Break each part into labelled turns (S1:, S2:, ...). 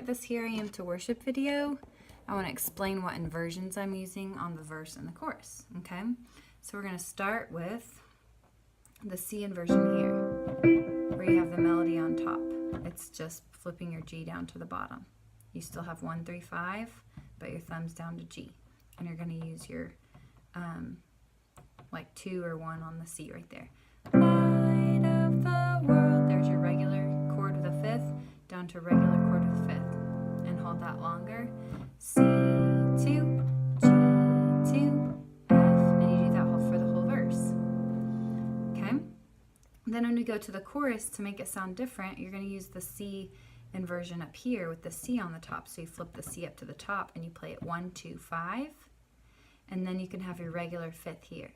S1: start this Here I Am to Worship video, I want to explain what inversions I'm using on the verse and the chorus, okay? So we're going to start with the C inversion here, where you have the melody on top. It's just flipping your G down to the bottom. You still have 1, 3, 5, but your thumb's down to G. And you're going to use your like 2 or 1 on the C right there. Light of the world. There's your regular chord with a 5th, down to regular chord with a 5th. And hold that longer. C2, G2, F. And you do that for the whole verse. Okay? Then when we go to the chorus, to make it sound different, you're going to use the C inversion up here with the C on the top. So you flip the C up to the top and you play it 1, 2, 5. And then you can have your regular 5th here.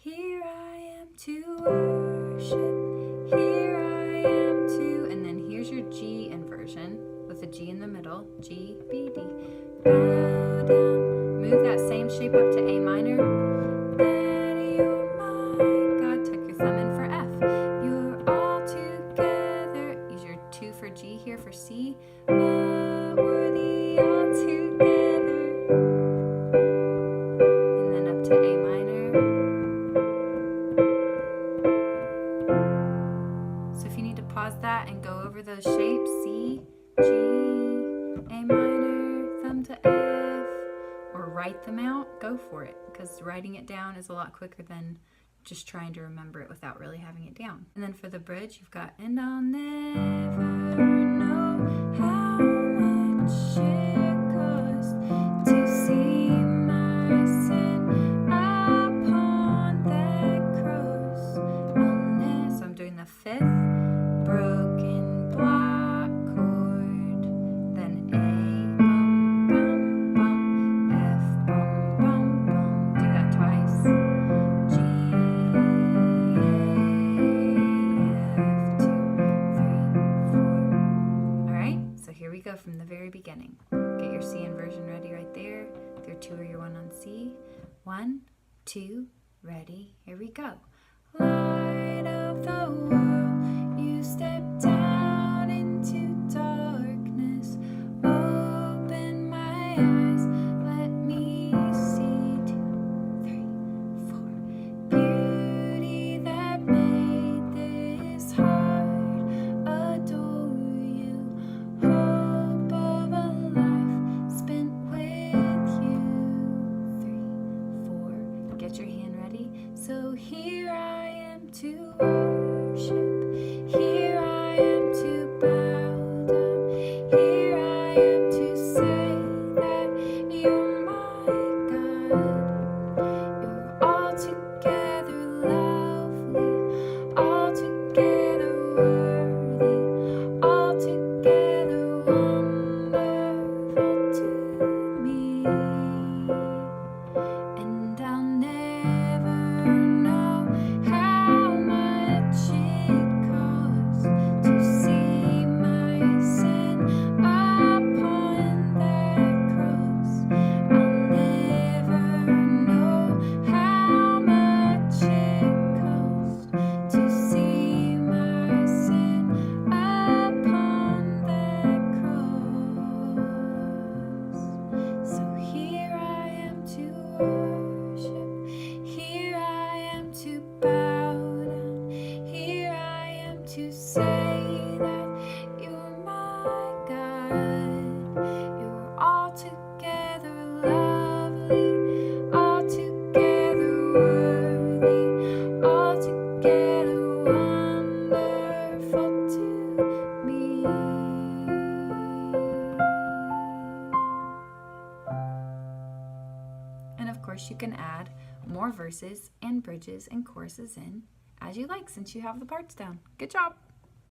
S1: Here I am to worship, here I am to, and then here's your G inversion with the G in the middle, G, B, D. Bow down, move that same shape up to A minor. Daddy, oh my God, tuck your thumb in for F. You're all together, use your 2 for G here for C. But worthy all together. And then up to A minor. Pause that and go over those shapes. C, G, A minor, thumb to F, or write them out. Go for it, because writing it down is a lot quicker than just trying to remember it without really having it down. And then for the bridge, you've got, and I'll never know how much it costs to see my sin upon that cross. So I'm doing the 5th. Broken black chord, then A, bum, bum, bum, F, bum, bum, bum. Do that twice. G, A, F, 2, 3, 4. All right, so here we go from the very beginning. Get your C inversion ready right there. Your 2 or your 1 on C. 1, 2, ready, here we go. Light of the world, you step down into darkness. Open my eyes, let me see 2, 3, 4. Beauty that made this heart adore you. Hope of a life spent with you. 3, 4. Get your hand ready. So here I am to worship, here I am to bow down, here I am to say that you're my God. You're altogether lovely, altogether worthy, altogether wonderful to me. And I'll never know how much it costs to see my sin upon that cross. I'll never know how much it costs to see my sin upon that cross. So here I am to worship, here I am to bow down, here I am to say that you're my God. You're altogether lovely, altogether worthy, altogether wonderful to me. And of course you can add more verses and bridges and choruses in as you like, since you have the parts down. Good job!